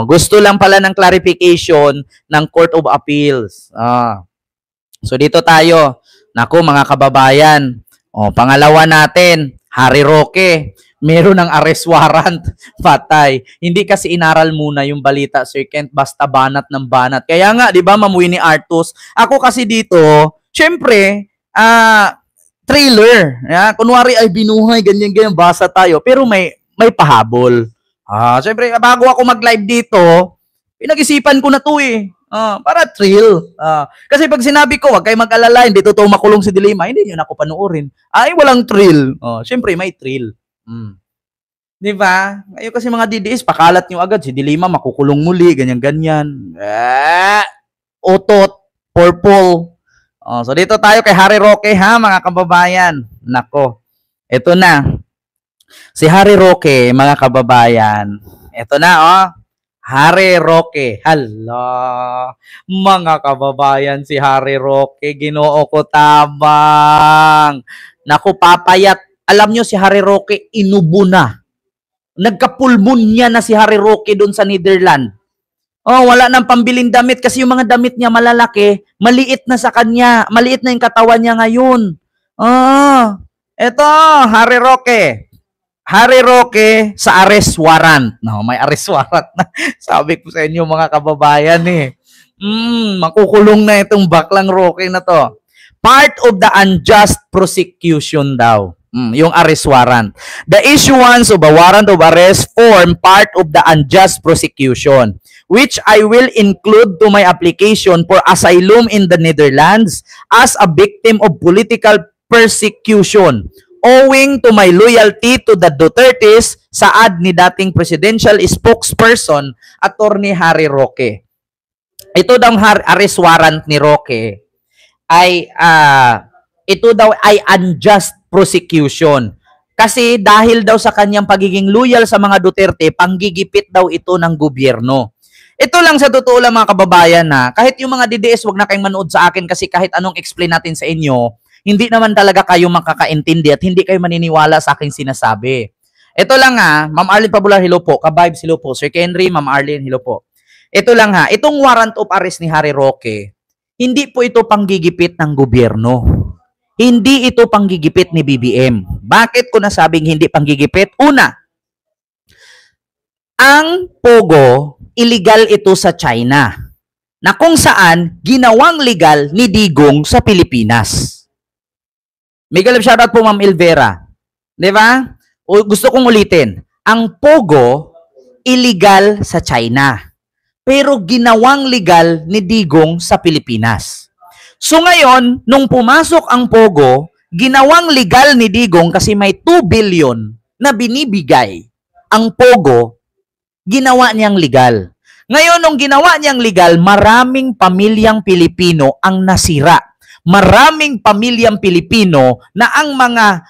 Gusto lang pala ng clarification ng Court of Appeals. So dito tayo. Naku mga kababayan. Pangalawa natin, Harry Roque. Meron ng arrest warrant. Patay. Hindi kasi inaral muna yung balita, Sir Kent. Basta banat ng banat. Kaya nga, di ba, Mamuwi ni Artus. Ako kasi dito, syempre, thriller. Kunwari ay binuhay, ganyan-ganyan, basa tayo. Pero may pahabol. Syempre, bago ako mag-live dito, pinag-isipan ko na to eh. Para thrill. Kasi pag sinabi ko, wag kayo mag-alala, hindi totoo makulong si Dilima, hindi nyo na ako panoorin. Ay, walang thrill. Syempre, may thrill. Di ba? Ngayon kasi mga DDS, pakalat nyo agad, si Dilima makukulong muli, ganyan-ganyan. Otot, purple. So dito tayo kay Harry Roque ha, mga kababayan. Nako, ito na. Si Harry Roque, mga kababayan. Ito na, Harry Roque. Hala, mga kababayan, si Harry Roque, Ginoo ko tabang. Naku, papayat. Alam nyo, si Harry Roque, inubo na. Nagkapulmonya na si Harry Roque doon sa Netherlands. Wala nang pambiling damit kasi yung mga damit niya malalaki, maliit na sa kanya. Maliit na yung katawan niya ngayon. Ito, Harry Roque. Harry Roque sa arrest warrant. May arrest warrant na. Sabi ko sa inyo mga kababayan makukulong na itong baklang Roque na to. Part of the unjust prosecution daw. Yung arrest warrant. The issuance of a warrant of arrest form part of the unjust prosecution, which I will include to my application for asylum in the Netherlands as a victim of political persecution owing to my loyalty to the Dutertes, saad ni dating presidential spokesperson, Attorney Harry Roque. Ito daw arrest warrant ni Roque ay ito daw ay unjust prosecution. Kasi dahil daw sa kanyang pagiging loyal sa mga Duterte, panggigipit daw ito ng gobyerno. Ito lang sa totoo lang mga kababayan kahit yung mga DDS, wag na kayong manood sa akin kasi kahit anong explain natin sa inyo, hindi naman talaga kayo makakaintindi at hindi kayo maniniwala sa aking sinasabi. Ito lang Ma'am Arlene Pabular, hello po. Ka-vibes, hello po. Sir Henry, Ma'am Arlene, hello po. Ito lang itong warrant of arrest ni Harry Roque, hindi po ito panggigipit ng gobyerno. Hindi ito panggigipit ni BBM. Bakit ko nasabing hindi panggigipit? Una, ang Pogo, illegal ito sa China, na kung saan ginawang legal ni Digong sa Pilipinas. Miguel, shoutout po Ma'am Elvera. Di ba? Gusto kong ulitin. Ang Pogo, illegal sa China, pero ginawang legal ni Digong sa Pilipinas. So ngayon, nung pumasok ang Pogo, ginawang legal ni Digong kasi may 2 billion na binibigay ang Pogo, ginawa niyang legal. Ngayon, nung ginawa niyang legal, maraming pamilyang Pilipino ang nasira. Maraming pamilyang Pilipino na ang mga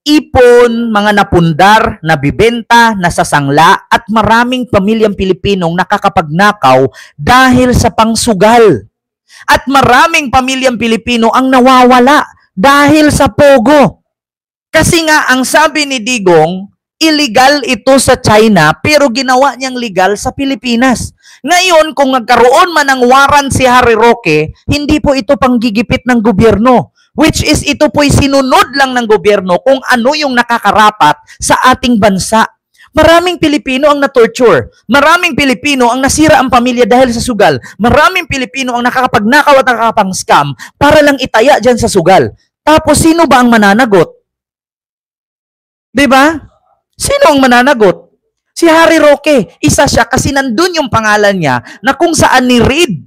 ipon, mga napundar, nabibenta, nasasangla, at maraming pamilyang Pilipinong nakakapagnakaw dahil sa pangsugal. At maraming pamilyang Pilipino ang nawawala dahil sa Pogo. Kasi nga, ang sabi ni Digong, illegal ito sa China pero ginawa niyang legal sa Pilipinas. Ngayon, kung nagkaroon man ng warrant si Harry Roque, hindi po ito panggigipit ng gobyerno. Which is ito po'y sinunod lang ng gobyerno kung ano yung nakakarapat sa ating bansa. Maraming Pilipino ang na-torture. Maraming Pilipino ang nasira ang pamilya dahil sa sugal. Maraming Pilipino ang nakakapagnakaw at nakakapang-scam para lang itaya dyan sa sugal. Tapos, sino ba ang mananagot? Diba? Sino ang mananagot? Si Harry Roque. Isa siya kasi nandun yung pangalan niya na kung saan ni-read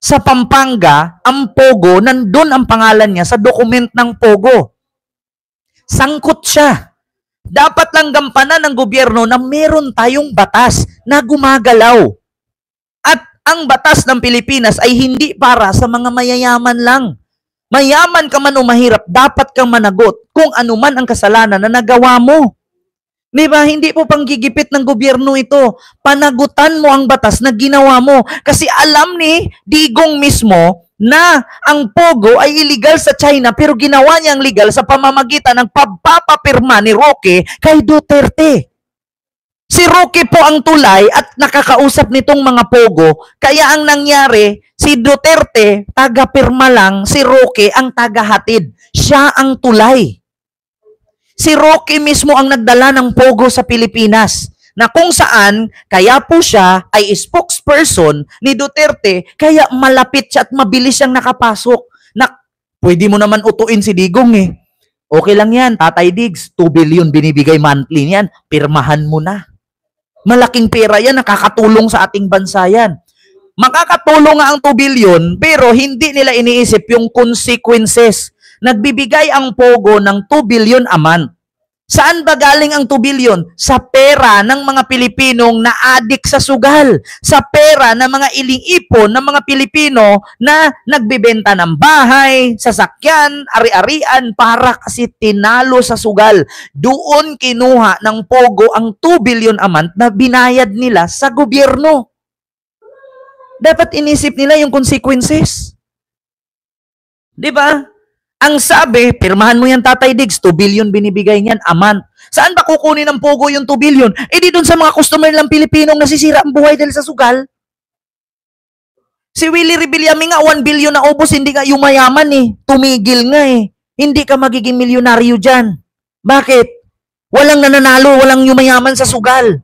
sa Pampanga, ang Pogo, nandun ang pangalan niya sa document ng Pogo. Sangkot siya. Dapat lang gampanan ng gobyerno na meron tayong batas na gumagalaw. At ang batas ng Pilipinas ay hindi para sa mga mayayaman lang. Mayaman ka man o mahirap, dapat kang managot kung ano man ang kasalanan na nagawa mo. Diba? Hindi po panggigipit ng gobyerno ito. Panagutan mo ang batas na ginawa mo. Kasi alam ni Digong mismo na ang Pogo ay illegal sa China pero ginawa niyang legal sa pamamagitan ng pagpapapirma ni Roque kay Duterte. Si Roque po ang tulay at nakakausap nitong mga pogo. Kaya ang nangyari, si Duterte, taga-pirma lang, si Roque ang taga-hatid. Siya ang tulay. Si Roque mismo ang nagdala ng pogo sa Pilipinas. Na kung saan, kaya po siya ay spokesperson ni Duterte, kaya malapit siya at mabilis siyang nakapasok. Na, pwede mo naman utuin si Digong eh. Okay lang yan, Tatay Diggs, 2 billion binibigay monthly niyan, pirmahan mo na. Malaking pera yan, nakakatulong sa ating bansa yan. Makakatulong nga ang 2 billion, pero hindi nila iniisip yung consequences. Nagbibigay ang Pogo ng 2 billion a month. Saan ba galing ang 2 billion? Sa pera ng mga Pilipinong na-addict sa sugal. Sa pera ng mga iling-ipon ng mga Pilipino na nagbibenta ng bahay, sasakyan, ari-arian para kasi tinalo sa sugal. Doon kinuha ng Pogo ang 2 billion a month na binayad nila sa gobyerno. Dapat inisip nila yung consequences. Di ba? Ang sabi, pirmahan mo yan, Tatay Diggs, 2 billion binibigay niyan a month. Saan ba kukunin ng Pogo yung 2 billion? Eh di doon sa mga customer lang Pilipinong nasisira ang buhay dahil sa sugal. Si Willie Rebillame nga, 1 billion na ubos, hindi nga yumayaman eh. Tumigil nga eh. Hindi ka magiging milyonaryo dyan. Bakit? Walang nananalo, walang yumayaman sa sugal.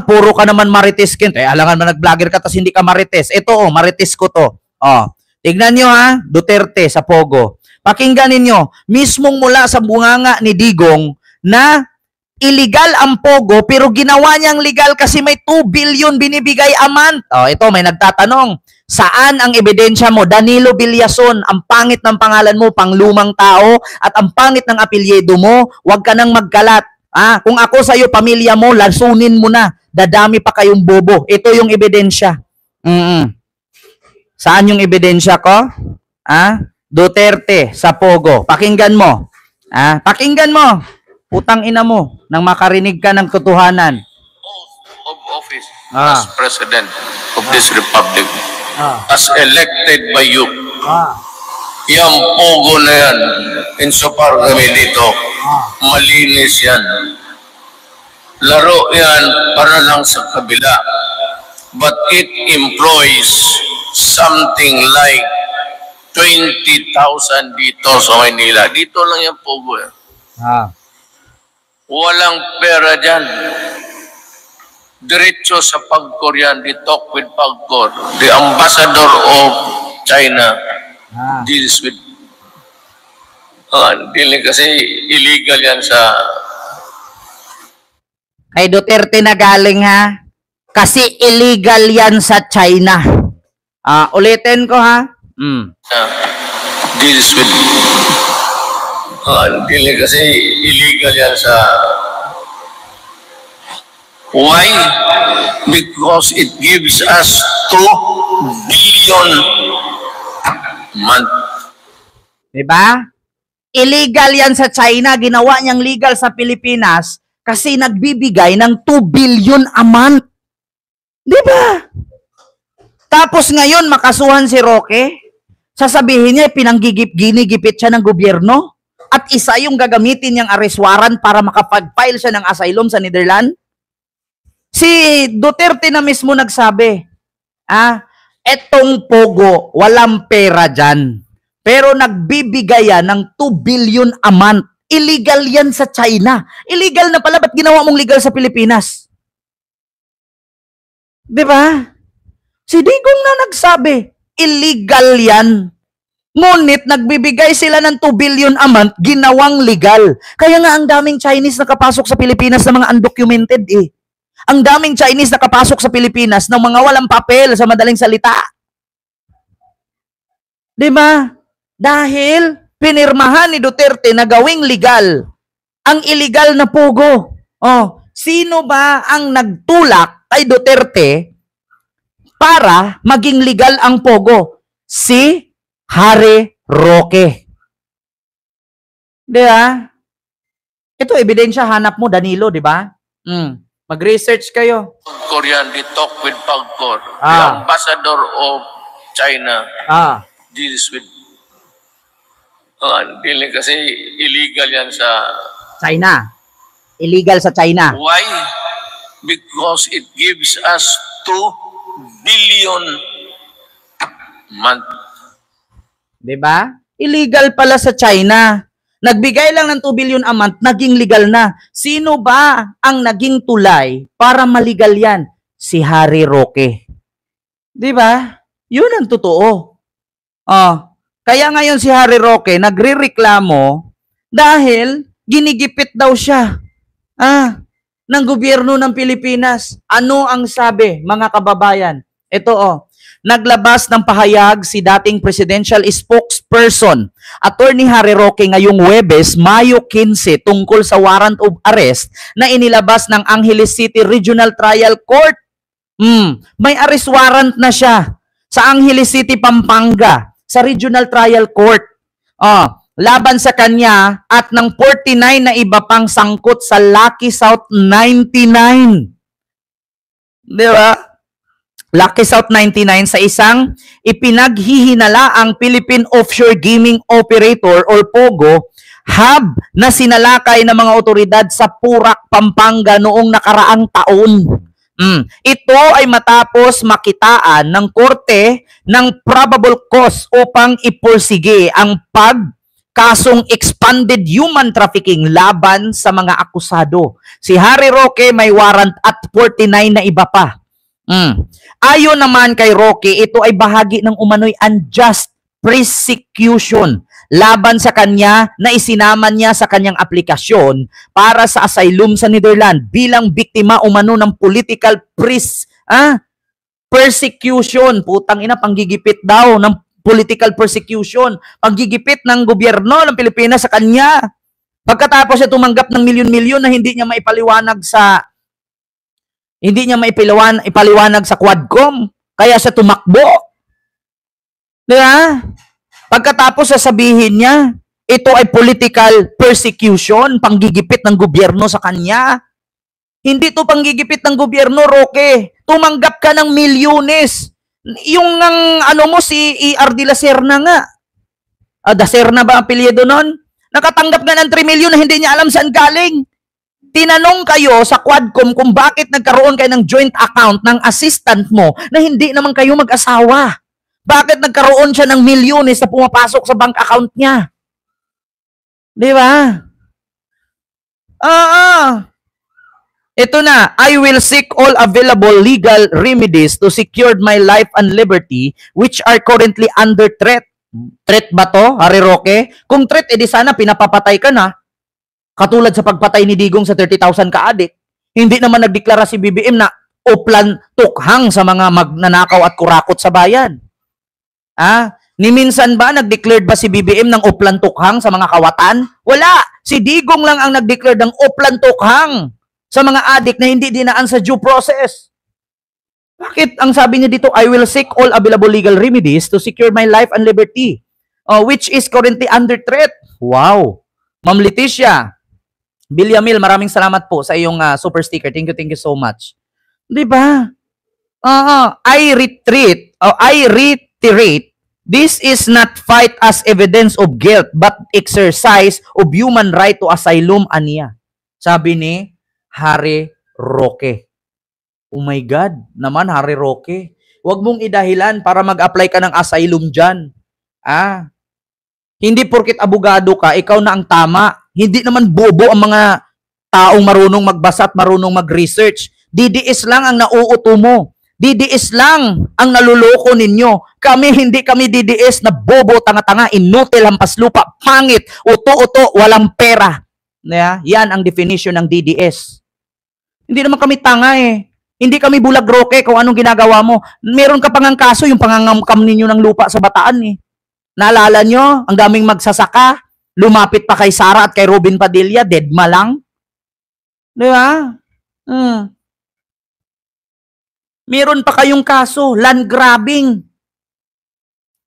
Puro ka naman marites, Kent. Alangan man nag-vlogger ka, tas hindi ka marites. Ito marites ko to. Tignan nyo ha, Duterte sa Pogo. Pakinggan ninyo, mismong mula sa bunganga ni Digong na illegal ang Pogo pero ginawa niyang legal kasi may 2 billion binibigay a month. Ito, may nagtatanong, saan ang ebidensya mo? Danilo Villason, ang pangit ng pangalan mo, panglumang tao, at ang pangit ng apelyido mo, huwag ka nang magkalat. Kung ako sa'yo, pamilya mo, lasunin mo na. Dadami pa kayong bobo. Ito yung ebidensya. Saan yung ebidensya ko? Duterte sa Pogo. Pakinggan mo. Pakinggan mo. Putang ina mo nang makarinig ka ng totohanan. Of office as President of this Republic. As elected by you. Yung Pogo na yan, insofar kami dito, malinis yan. Laro yan para lang sa kabila. But it employs something like 20,000 dito sa Manila. Dito lang yung Pogo. Walang pera dyan. Diretso sa Pagcor yan. They talk with Pagcor. The ambassador of China deals with kasi illegal yan sa kay Duterte na galing ha. Kasi illegal yan sa China. Ulitin ko ha. Deals with kasi illegal yan sa why? Because it gives us 2 billion a month. Diba? Illegal yan sa China. Ginawa niyang legal sa Pilipinas kasi nagbibigay ng 2 billion a month. Diba? Tapos ngayon, makasuhan si Roque. Sasabihin niya, ginigipit siya ng gobyerno. At isa yung gagamitin niyang arrest warrant para makapag-file siya ng asylum sa Netherlands. Si Duterte na mismo nagsabi, etong Pogo, walang pera dyan. Pero nagbibigay yan ng 2 billion a month. Illegal yan sa China. Illegal na pala, ba't ginawa mong legal sa Pilipinas? Diba? Si Digong na nagsabi, illegal yan. Ngunit nagbibigay sila ng 2 billion a month, ginawang legal. Kaya nga ang daming Chinese nakapasok sa Pilipinas na mga undocumented eh. Ang daming Chinese nakapasok sa Pilipinas ng mga walang papel sa madaling salita. Diba? Dahil pinirmahan ni Duterte na gawing legal ang illegal na Pogo. Sino ba ang nagtulak kay Duterte para maging legal ang Pogo? Si Harry Roque. Diba? Ito, ebidensya, hanap mo, Danilo, diba? Mag-research kayo. Korean, they talk with Pagcor. The ambassador of China deals with kasi illegal yan sa China. Illegal sa China. why? because it gives us 2 billion month. 'Di ba? Illegal pala sa China. Nagbigay lang ng 2 billion a month, naging legal na. Sino ba ang naging tulay para maligal yan? Si Harry Roque. 'Di ba? 'Yun ang totoo. Kaya ngayon si Harry Roque nagrereklamo dahil ginigipit daw siya ng gobyerno ng Pilipinas. Ano ang sabi, mga kababayan? Ito naglabas ng pahayag si dating presidential spokesperson, Attorney Harry Roque ngayong Huwebes, Mayo 15 tungkol sa warrant of arrest na inilabas ng Angeles City Regional Trial Court. May arrest warrant na siya sa Angeles City, Pampanga, sa Regional Trial Court. Laban sa kanya at ng 49 na iba pang sangkot sa Lucky South 99. Di ba? Lucky South 99 sa isang ipinaghihinala ang Philippine Offshore Gaming Operator or POGO hub na sinalakay ng mga otoridad sa Purak, Pampanga noong nakaraang taon. Ito ay matapos makitaan ng korte ng probable cause upang ipursige ang kasong expanded human trafficking laban sa mga akusado. Si Harry Roque may warrant at 49 na iba pa. Ayon naman kay Roque, ito ay bahagi ng umano'y unjust persecution laban sa kanya na isinama niya sa kanyang aplikasyon para sa asylum sa Netherlands bilang biktima umano ng political persecution. Putang ina, panggigipit daw ng political persecution, paggigipit ng gobyerno ng Pilipinas sa kanya. Pagkatapos siya tumanggap ng milyon-milyon na hindi niya maipaliwanag sa Quadcom, kaya siya tumakbo. Diba? Pagkatapos sasabihin niya, ito ay political persecution, panggigipit ng gobyerno sa kanya. Hindi to panggigipit ng gobyerno, Roque. Tumanggap ka ng milyones. Yung si E.R. de la Serna nga. Da Serna ba ang apelyido nun? Nakatanggap nga ng 3 million na hindi niya alam saan galing. Tinanong kayo sa Quadcom kung bakit nagkaroon kayo ng joint account ng assistant mo na hindi naman kayo mag-asawa. Bakit nagkaroon siya ng milyones na pumapasok sa bank account niya? Di ba? Ito na, I will seek all available legal remedies to secure my life and liberty which are currently under threat. Threat ba to, Harry Roque? Kung threat, edi sana pinapapatay ka na. Katulad sa pagpatay ni Digong sa 30,000 ka-adik. Hindi naman nagdeklara si BBM na uplan tukhang sa mga magnanakaw at kurakot sa bayan. Ni minsan ba nag-declared ba si BBM ng uplan tukhang sa mga kawatan? Wala. Si Digong lang ang nag-declare ng uplan tukhang sa mga adik na hindi dinaan sa due process. Bakit ang sabi niya dito, I will seek all available legal remedies to secure my life and liberty, which is currently under threat. Wow. Ma'am Leticia Villamil, maraming salamat po sa iyong super sticker. Thank you so much. Diba? I reiterate, this is not fight as evidence of guilt, but exercise of human right to asylum, aniya. Sabi ni Harry Roque. Oh my God, naman Harry Roque. Huwag mong idahilan para mag-apply ka ng asylum dyan. Hindi porkit abogado ka, ikaw na ang tama. Hindi naman bobo ang mga taong marunong magbasa at marunong mag-research. DDS lang ang nauuto mo. DDS lang ang naluloko ninyo. Hindi kami DDS na bobo, tanga-tanga, inutil, hampas lupa, pangit, uto-uto, walang pera. Yan ang definition ng DDS. Hindi naman kami tanga eh. Hindi kami bulag, Roque, kung anong ginagawa mo. Meron ka pang ang kaso, yung pangangamkam ninyo ng lupa sa Bataan eh. Naalala nyo, ang daming magsasaka, lumapit pa kay Sara at kay Robin Padilla, deadma lang. Di ba? Meron pa kayong kaso, land grabbing.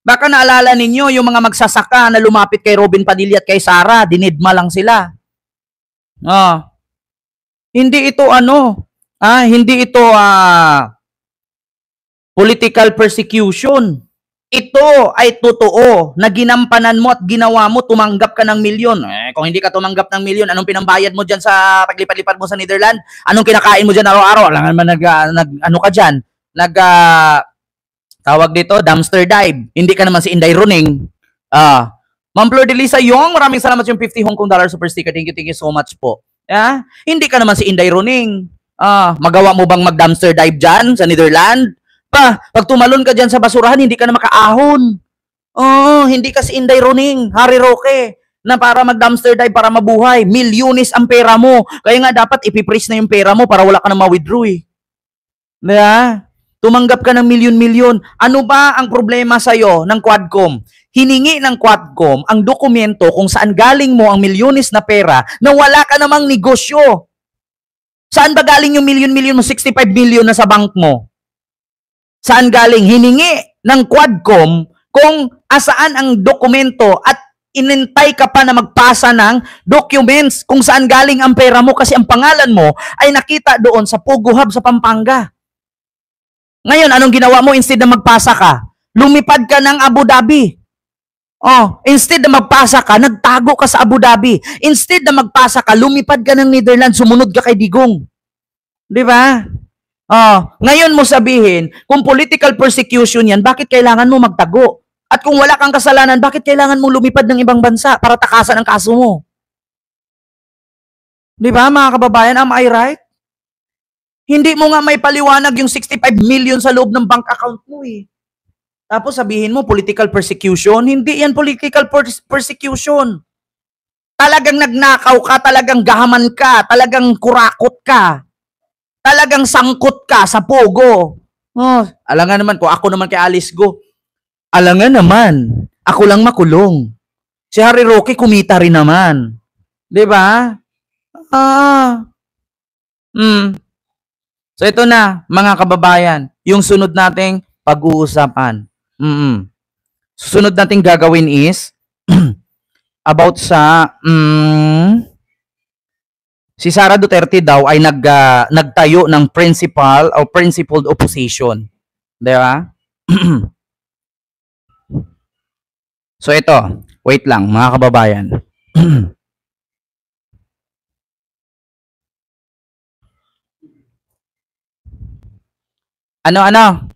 Baka naalala ninyo, yung mga magsasaka na lumapit kay Robin Padilla at kay Sara, dinidma lang sila. Hindi ito political persecution. ito ay totoo na ginampanan mo at ginawa mo, tumanggap ka ng milyon. Kung hindi ka tumanggap ng milyon, anong pinambayad mo dyan sa paglipad-lipad mo sa Netherlands? Anong kinakain mo dyan araw-araw? Alam naman ano ka dyan? Tawag dito, dumpster dive. Hindi ka naman si Inday Runing. Ma'am Flor de Lisa Yong, maraming salamat yung 50 Hong Kong dollar super sticker. Thank you so much po. Hindi ka naman si Inday Runing. Magawa mo bang mag-dumpster dive dyan sa Netherlands? Pag tumalon ka dyan sa basurahan, hindi ka na makaahon. Hindi ka si Inday Runing, Harry Roque, na para mag-dumpster dive para mabuhay. Milyones ang pera mo. Kaya nga dapat ipiprease na yung pera mo para wala ka na ma-withdraw eh. Diba? Tumanggap ka ng milyon-milyon. Ano ba ang problema sa'yo ng Quadcom? Hiningi ng Quadcom ang dokumento kung saan galing mo ang milyones na pera na wala ka namang negosyo. Saan ba galing yung milyon-milyon mo, 65 million na sa bank mo? Saan galing? Hiningi ng Quadcom kung asaan ang dokumento at inintay ka pa na magpasa ng documents kung saan galing ang pera mo kasi ang pangalan mo ay nakita doon sa Pogo Hub sa Pampanga. Ngayon, anong ginawa mo instead na magpasa ka? Lumipad ka ng Abu Dhabi. Instead na magpasa ka, nagtago ka sa Abu Dhabi. Instead na magpasa ka, lumipad ka ng Netherlands, sumunod ka kay Digong. Di ba? Ngayon mo sabihin, kung political persecution yan, bakit kailangan mo magtago? At kung wala kang kasalanan, bakit kailangan mo lumipad ng ibang bansa para takasan ang kaso mo? Di ba, mga kababayan, am I right? Hindi mo nga may paliwanag yung 65 million sa loob ng bank account mo eh. Tapos sabihin mo, political persecution. Hindi yan political persecution. Talagang nagnakaw ka, talagang gahaman ka, talagang kurakot ka. Talagang sangkot ka sa Pogo. Alangan naman, kung ako naman kay Alice Go, alangan naman, ako lang makulong. Si Harry Roque kumita rin naman. Diba? So ito na, mga kababayan, yung sunod nating pag-uusapan. Susunod nating gagawin is about sa si Sara Duterte daw ay nagtayo ng principal o principled opposition. Di ba? So ito, wait lang mga kababayan. Ano?